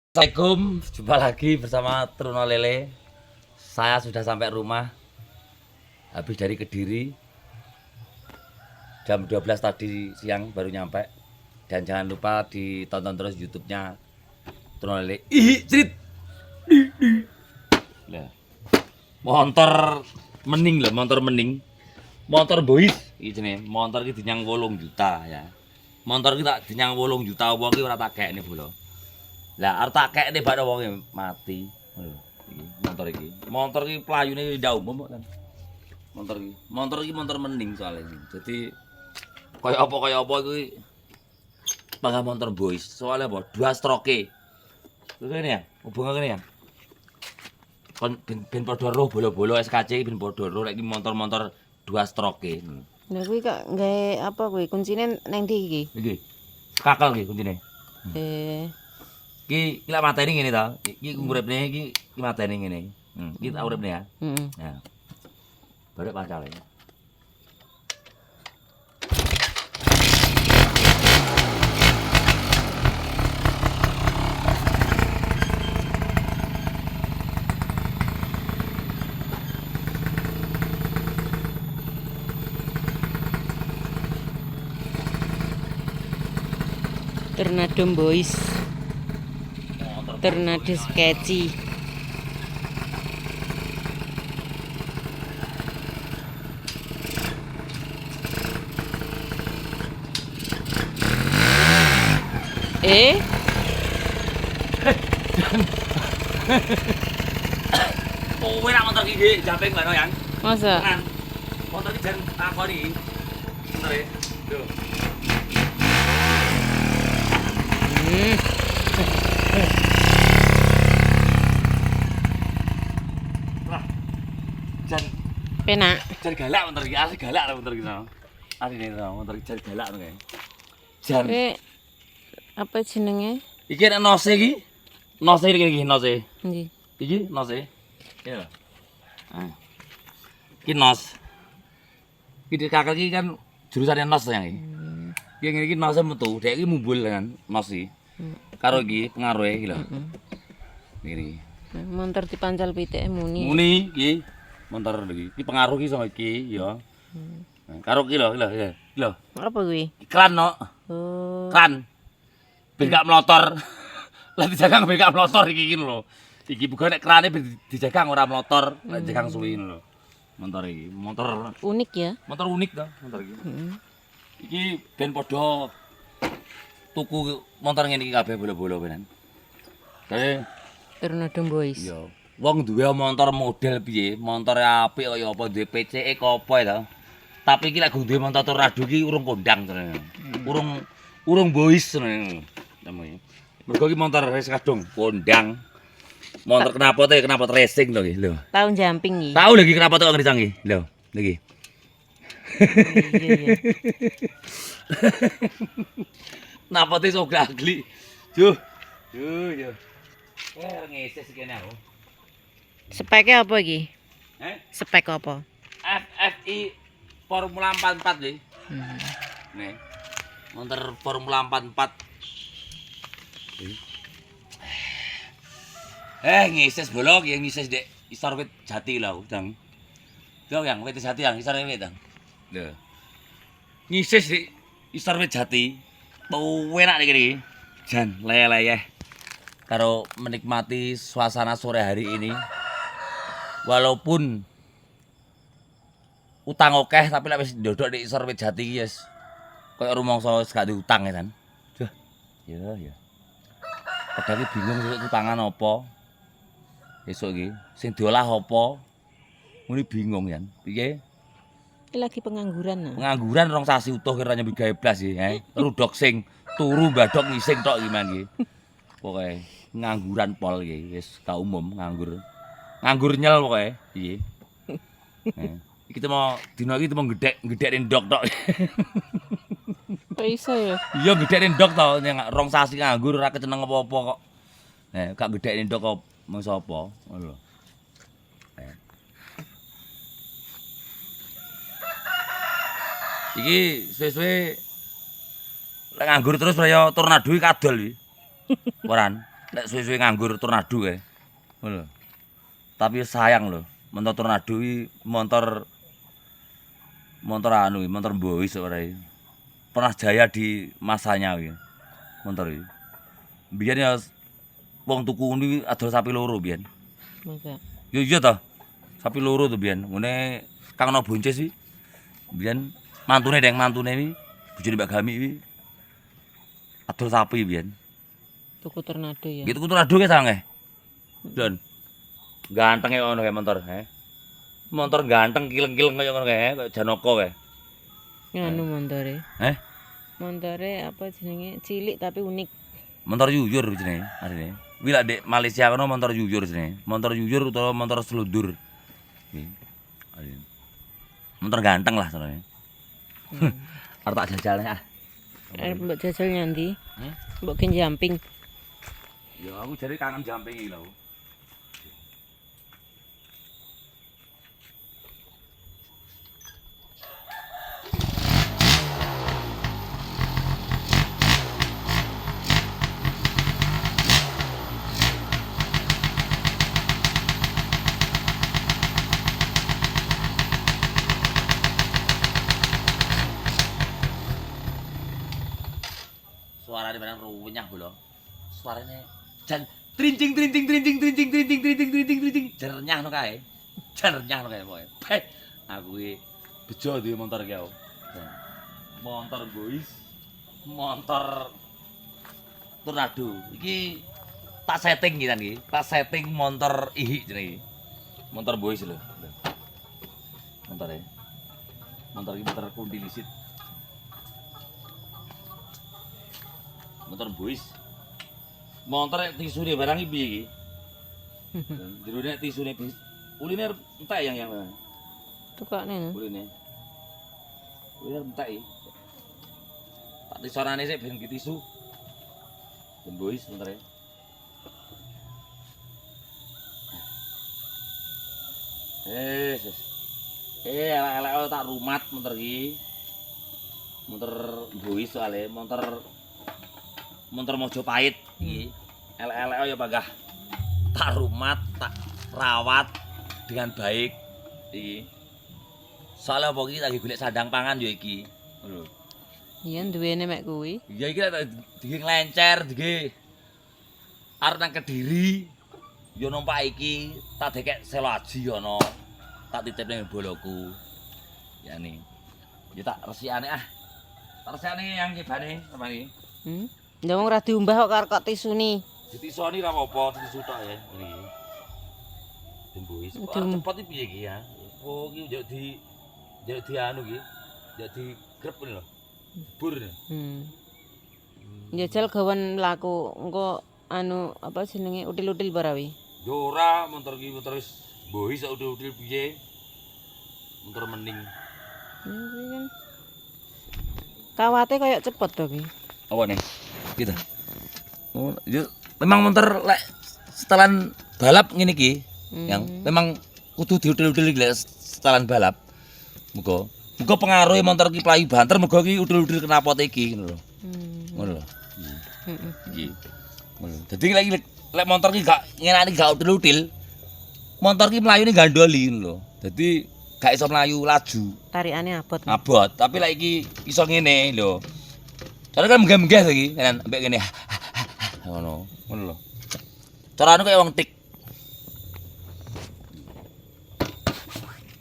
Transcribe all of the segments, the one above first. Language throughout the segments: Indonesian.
Assalamualaikum, jumpa lagi bersama Truno Lele. Saya sudah sampai rumah habis dari Kediri. Jam 12 tadi siang baru nyampe. Dan jangan lupa ditonton terus YouTube-nya Truno Lele. Ih, cerit. Lah. Motor mening loh, motor mening. Motor boys iki jenenge. Motor iki dinyang 8 juta ya. Motor iki tak dinyang 8 juta wong iki ora tak gekne bolo. Lah arep tak kekne bakno wonge mati. Lho, iki motor iki. Motor iki playune ndak umum kok kan. Motor iki motor mending soalnya ini. Jadi kaya apa kuwi pangga motor boys. Soalnya apa? 2 stroke. Kene ya, hubungan kene ya. Kon ben padha roh bolo-bolo SKC ben padha roh lek iki motor-motor 2 stroke. Lah kuwi kak gawe apa kuwi? Kuncine nang ndi iki? Iki. Kakel iki kuncine. Iki lek mateni ngene to. Iki uripne iki mateni ngene. Iki tak uripne ya. Heeh. Nah. Barek pancale. Tornado Boys. Tornado Sketchy. Oh, enak motor iki jamping bano yang. Masa? Tenan. Motor iki jan takoni. Motor e. Lho. Wah. Jan Penak. galak motor iki, asli galak motor iki. Asline motor iki jan galak kae. Jan. Apa jenenge? Iki nek nose iki. Nose iki nose. Ndi? Iki nose. Ini lho. Nah. Iki nos. Iki kakak iki kan jurusannya nos yang iki. Iki ngene iki nose metu, dek iki mumbul kan nos iki. Karo iki pengaruhe iki lho. Iki. Montor dipancal pitike muni. Muni iki motor iki. Iki pengaruh iki sama iki ya. Karo iki lho, lho. Apa kuwi? Iklan no. Oh. Kan. Ben gak melotor. Lah dijagang ben gak melotor iki lho. Iki bukan nek krane dijagang ora melotor, nek jagang suwi ngono lho. Motor iki, motor Unik ya. motor unik to, motor iki. Iki ben padha tuku motor ngene iki kabeh bolo-bolo benan. Kae Tornado Boys. iya, wong duwe motor model piye, montore apik kaya apa duwe PCE kok apa to. Tapi iki lek duwe motor Tornado iki urung kondang terus. Urung boys ngono. Namanya. Mergo iki motor wis kadung kondang. Motor kenapa racing to iki lho. Tahun jumping iki. Tahu lagi kenapa kok ngeri canggih. Lho, lagi. Iya. Napa te sok gagli. Yo. Yo. Ngeses kene aku. Speknya apa iki? Spek apa? FFI Formula 44 iki. Nih. Motor Formula 44. Ngises bolok yang ngises dek isor wit jati lah udang. Yo yang wit jati yang isor wit dang. Lho. Ngises di isor wit jati. Bau enak iki. Jan leleh karo menikmati suasana sore hari ini. Walaupun utang okeh tapi lek wis ndodok di isor wit jati iki yes. Kayak rumangsa wis gak diutang ya kan. Duh. Ya. Padahal bingung iki pangan apa. Esuk iki sing diolah apa? Muni bingung ya. Piye? Ini lagi pengangguran nah. Pengangguran rong sasi utuh kira nyambi gawe blas iki, Rudok sing turu mbadok ngising tok iki man iki. Pokoke ngangguran pol iki wis gak umum nganggur. Nganggur nyel pokoke piye. Iki mau dina iki mau gedhek ndok tok. Kok iso ya? Iya gedhek ndok to, rong sasi nganggur ora keceneng apa-apa kok. Gak gedhek ndok kok mung sapa ngono lho. Iki suwe-suwe lek nganggur terus kaya tornado iki kadol iki. Moran. nek suwe-suwe nganggur tornado kae. Ngono. Tapi sayang lho, motor tornado iki motor anu, motor bois ora iki. Pernah jaya di masanya iki. Motor iki. Biyen ya wong tuku ngono iki adol sapi loro biyen. Masa. Yo iya toh. Sapi loro tuh biyen. Ngene Kang No Bonces iki. Biyen mantune iki, bojone Mbak Gami iki. Adol sapi biyen. Tuku tornado ya. Gitu tornado ke sange. Don. Ganteng ya ngono kae motor, Motor ganteng kileng-kileng kaya ngono kae, kaya Janoko kae. Nganu montore. Heh? Montore apa jenenge? Cilik tapi unik. Motor yuyur jenenge arene. Kuwi lak ndek Malaysia kono motor yuyur jenenge. Motor yuyur utawa motor selundur. Iki. Arene. Motor ganteng lah soalnya. Arep tak jajal ah. Arep mbok jajal nyandi. Heh? Mbok gen jumping. Ya aku jare kangen jumping iki lho. Suarane barang runyah lho. Suarane jan trincing jernyah no kae. Jernyah no kae pokoke. Beh, aku iki bejo duwe motor ki aku. Motor bois, motor tornado. Iki tak setting iki kan iki. Tak setting motor ihi jenenge iki. Motor bois lho. Montore. Motor iki motor kundilisit. Motor bois. Motor tisune barang iki piye iki? Jerone tisune bis. Uline entek yang Tukakne no. uline. Uline entek iki. Tak tisorane sik ben tisu. Ben bois montore. Elek-elek tak rumat motor iki. Motor bois soalnya motor Mojopahit iki. Elek-elek ya Bagah. Tak rumat, tak rawat dengan baik iki. Soalnya apa iki lagi golek sandang pangan ya iki. Ngono. Iya duwene mek kuwi. Iya iki lek dige nglencer, dige arep nang Kediri. Ya numpak iki tak dekek selo aji ana. Tak titip ning boloku. Ya nih. Ya tak resikane ah. Tak resikane yang kibane sama iki. Lah wong ora diumbah kok tisuni. Ditisoni ra apa-apa, tisu tok ya. Iki. Dembois. Kok cepet iki piye iki ya? Oh iki njok di anu iki. Njok di grep lho. Jebur. Njajal gawan mlaku engko anu apa jenenge util-util barawi. Yo ora motor iki motor wis bois sak util-util piye. Motor mending. Iki kan. Kawate koyo cepet to iki. Apa nih? Gitu. Oh, memang motor lek setelan balap ngene iki, yang memang kudu diutil-util lek setelan balap. Muga pengaruhe motor ki playu banter muga ki util-util knapote iki ngono lho. Ngono lho. Iki. Ngono. Dadi lek motor ki gak ngenani gak util-util, motor ki mlayune gandoli ngono lho. Dadi gak iso mlayu laju. Tarikane abot. Abot, tapi lek iki iso ngene lho. Soalnya kan menggah-menggah lagi, kan sampai gini, ngono lho. Carane kayak wong tik.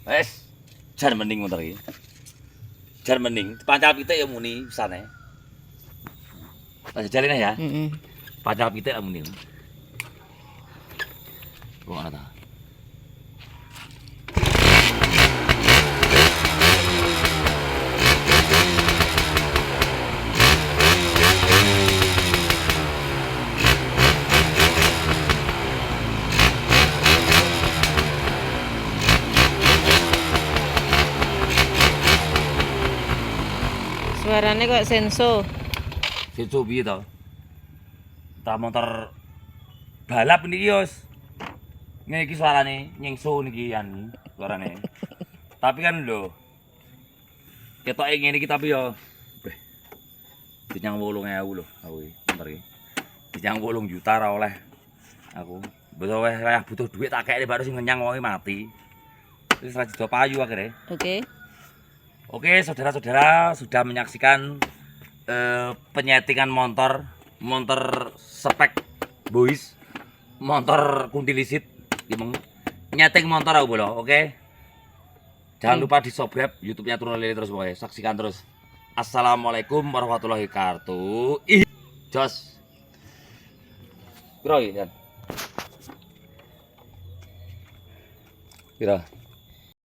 Wes, jan mending motor iki. Jan mending, pancal pitik ya muni pisane. Tak jajalin ya. Pancal pitik ya muni. Kok ana ta? Suarane kok senso. Senso piye to? Ta motor balap niki yo. Ngene iki suarane nyengso niki yan suarane. Tapi kan lho. Ketoke ngene iki tapi yo dinyang 8000 lho aku iki motor iki. dinyang 8 juta ora oleh. Aku betul weh butuh duit tak kekne baru sing ngenyang wonge mati. Wis ra jido payu akhirnya. Oke. Oke, saudara-saudara sudah menyaksikan penyetingan motor spek boys, motor kuntilisit, gimeng nyeting motor aku bolo, oke? Jangan lupa di subscribe YouTube-nya Turun Lili terus pokoknya, saksikan terus. Assalamualaikum warahmatullahi wabarakatuh. Ih, jos. Piro iki, Jan? Piro?